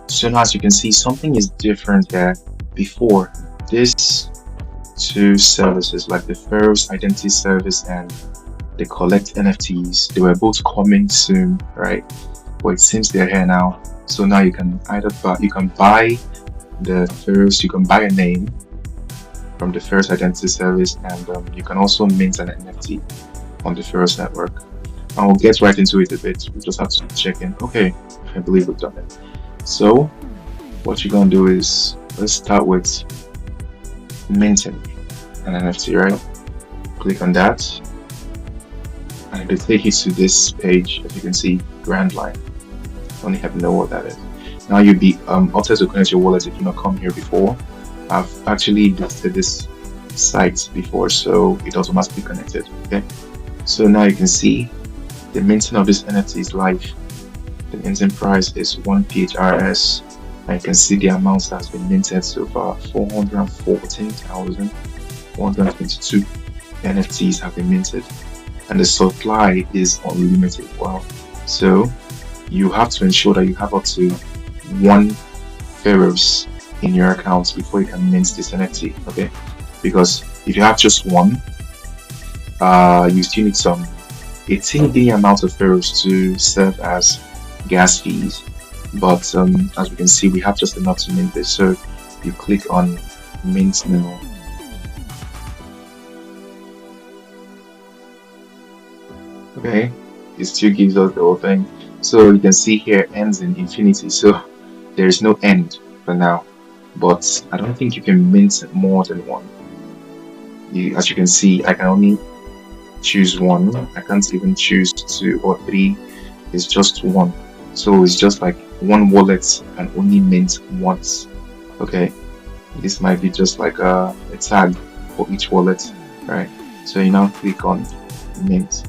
So now, as you can see, something is different here. Before, these two services, like the Pharos Identity Service and the Collect NFTs, they were both coming soon, right? But it seems they're here now. So now you can either buy the Pharos, you can buy a name from the Pharos Identity Service, and you can also mint an NFT on the Pharos network. And we'll get right into it a bit. We just have to check in. Okay, I believe we've done it. So what you're gonna do is, let's start with minting an NFT, right? Click on that, and it'll take you to this page. As you can see, Grand Line. I only have no what that is. Now you'll be opted to connect your wallet if you've not come here before. I've actually visited this site before, so it automatically connected. Okay, so now you can see the minting of this NFT is live. The minting price is 1 PHRS, and you can see the amount that has been minted so far. 414,122 NFTs have been minted, and the supply is unlimited. Wow! So you have to ensure that you have up to 1 Pharos in your account before you can mint this NFT. Okay, because if you have just one, you still need a teeny amount of Pharos to serve as gas fees. But as we can see, we have just enough to mint this. So you click on mint now. Okay, it still gives us the whole thing. So you can see here ends in infinity. So there is no end for now. But I don't think you can mint more than one. As you can see, I can only choose one. I can't even choose 2 or 3. It's just one. So it's just like one wallet can only mint once. Okay, this might be just like a tag for each wallet, right? So you now click on mint.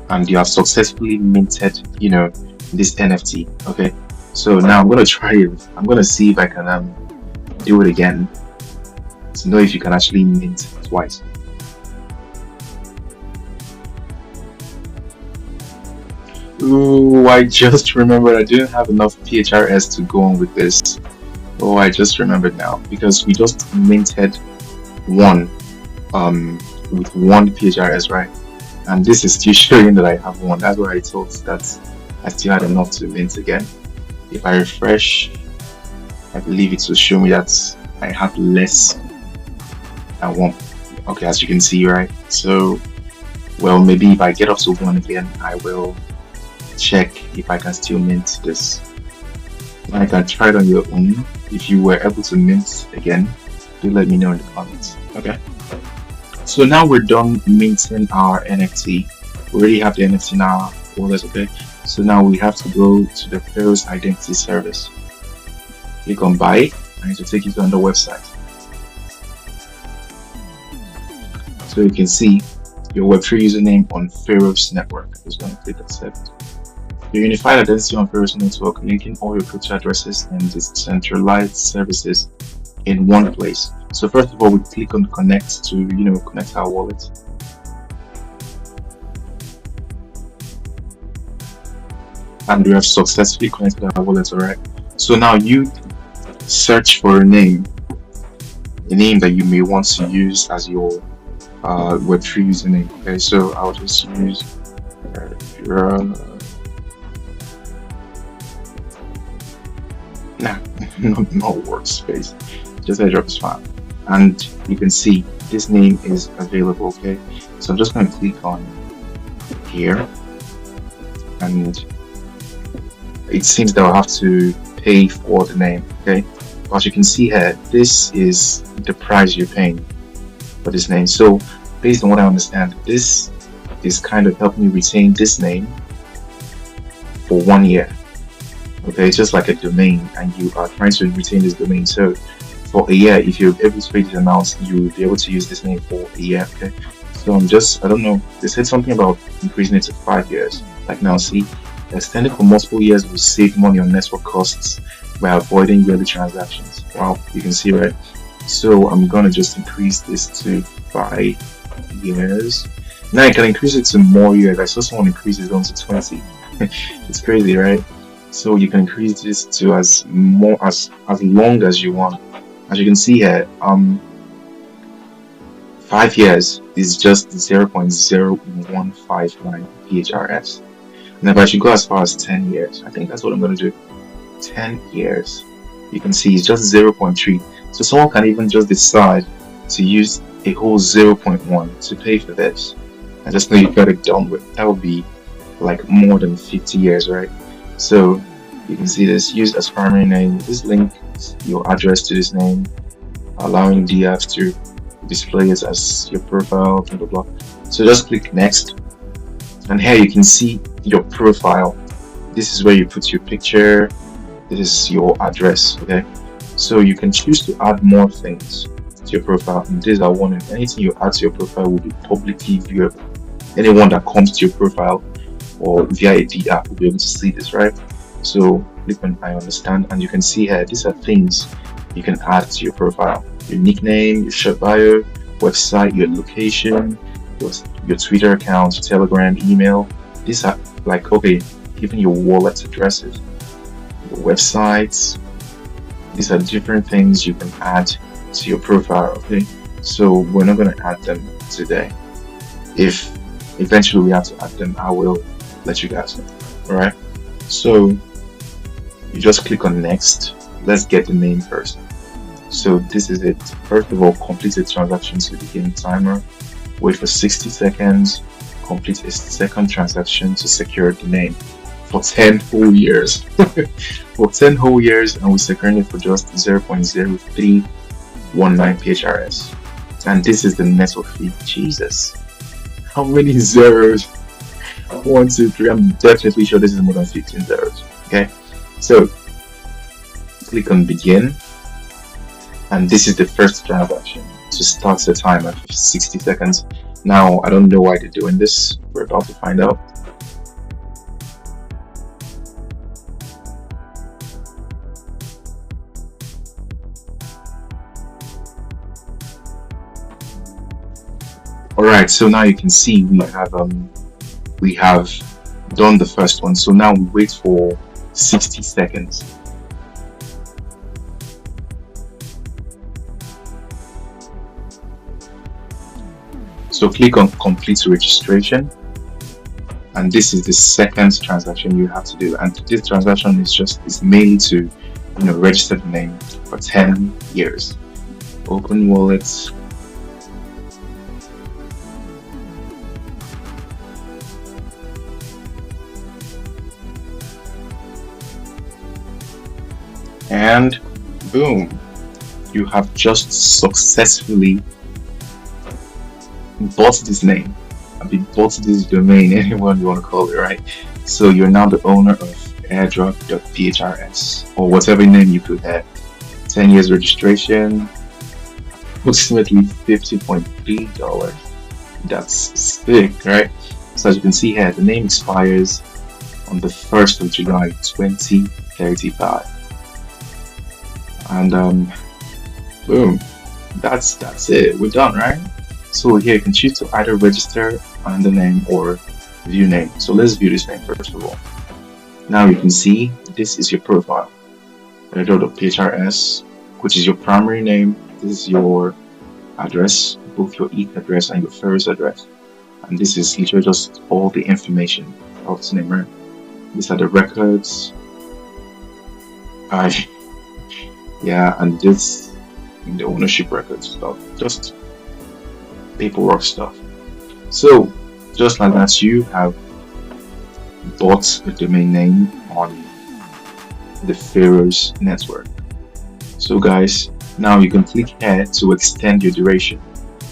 And you have successfully minted, this NFT. Okay, so now I'm gonna try it. I'm gonna see if I can do it again to know if you can actually mint twice. Ooh, I just remembered I didn't have enough PHRS to go on with this. Oh, I just remembered now, because we just minted one with 1 PHRS, right? And this is still showing that I have 1. That's why I thought that I still had enough to mint again. If I refresh, I believe it will show me that I have less than 1. Okay, as you can see, right? So, well, maybe if I get up to 1 again, I will check if I can still mint this. I can try it on your own. If you were able to mint again, do let me know in the comments. Okay. So now we're done minting our NFT. We already have the NFT in our wallet, okay? So now we have to go to the Pharos Identity Service. Click on buy, and it will take you to another website. So you can see your Web3 username on Pharos network. Just going to click accept. Your unified identity on Pharos network, linking all your crypto addresses and decentralized services in one place. So first of all, we click on connect to connect our wallet. And we have successfully connected our wallet. Alright, so now you search for a name that you may want to use as your Web3 username. Okay, so I'll just use not workspace, just Airdrop is fine. And you can see this name is available. Okay, so I'm just going to click on here, and it seems that I'll have to pay for the name. Okay, but as you can see here, this is the price you're paying for this name. So based on what I understand, this is kind of helping you retain this name for 1 year. Okay, it's just like a domain, and you are trying to retain this domain. So for a year, if you're able to pay this amount, you will be able to use this name for a year. Okay, So I don't know, they said something about increasing it to 5 years. Like now, see, extending for multiple years will save money on network costs by avoiding yearly transactions. Wow, you can see, right? So I'm gonna just increase this to 5 years. Now you can increase it to more years. I saw someone increase it on to 20. It's crazy, right? So you can increase this to as long as you want. As you can see here, 5 years is just 0.0159 PHRS. Now if I should go as far as 10 years, I think that's what I'm going to do. 10 years, you can see it's just 0.3. So someone can even just decide to use a whole 0.1 to pay for this. I just know you got it done with. That would be like more than 50 years, right? So you can see this, use as primary name. This link your address to this name, allowing DF to display it as your profile, blah blah blah. So just click next, and here you can see your profile. This is where you put your picture. This is your address. Okay, so you can choose to add more things to your profile, and these are one. And anything you add to your profile will be publicly viewable. Anyone that comes to your profile or via a D app will be able to see this, right? So click on I understand, and you can see here these are things you can add to your profile: your nickname, your short bio, website, your location, your Twitter account, Telegram, email. These are like, okay, even your wallet addresses, your websites. These are different things you can add to your profile. Okay, so we're not going to add them today. If eventually we have to add them, I will let you guys know. All right, so you just click on next. Let's get the name first. So this is it. First of all, complete the transaction to begin timer. Wait for 60 seconds. Complete a second transaction to secure the name for 10 whole years. For 10 whole years, and we're securing it for just 0.0319 PHRS. And this is the network fee. Jesus, how many zeros? 1, 2, 3. I'm definitely sure this is more than 15 zeros. Okay, so click on begin, and this is the first transaction to start the timer for 60 seconds. Now I don't know why they're doing this. We're about to find out. All right, so now you can see we have done the first one. So now we wait for 60 seconds. So click on complete registration, and this is the second transaction you have to do. And this transaction is mainly to register the name for 10 years. Open wallets. And boom, you have just successfully bought this name. Bought this domain, anyone you want to call it, right? So you're now the owner of airdrop.phrs, or whatever name you put there. 10 years registration, approximately $50.3. That's sick, right? So as you can see here, the name expires on the 1st of July 2035. And boom, that's it. We're done, right? So here you can choose to either register under name or view name. So let's view this name first of all. Now you can see this is your profile. Airdrop.phrs, which is your primary name. This is your address, both your ETH address and your Pharos address. And this is literally just all the information of this name, right? These are the records. Yeah, and this the ownership records stuff, just paperwork stuff. So just like that, you have bought a domain name on the Pharos network. So guys, now you can click here to extend your duration.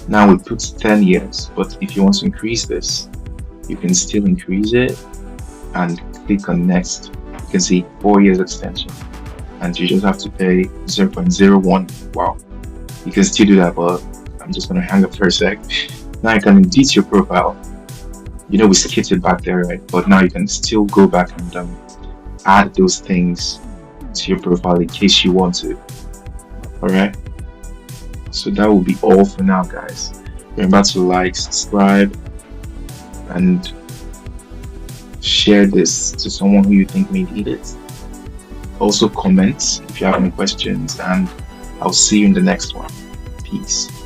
Now we put 10 years, but if you want to increase this, you can still increase it and click on next. You can see 4 years extension, and you just have to pay 0.01. Wow, you can still do that, but I'm just gonna hang up for a sec. Now you can edit your profile. You know, we skipped it back there, right? But now you can still go back and add those things to your profile in case you want to. Alright? So that will be all for now, guys. Remember to like, subscribe, and share this to someone who you think may need it. Also comment if you have any questions, and I'll see you in the next one. Peace.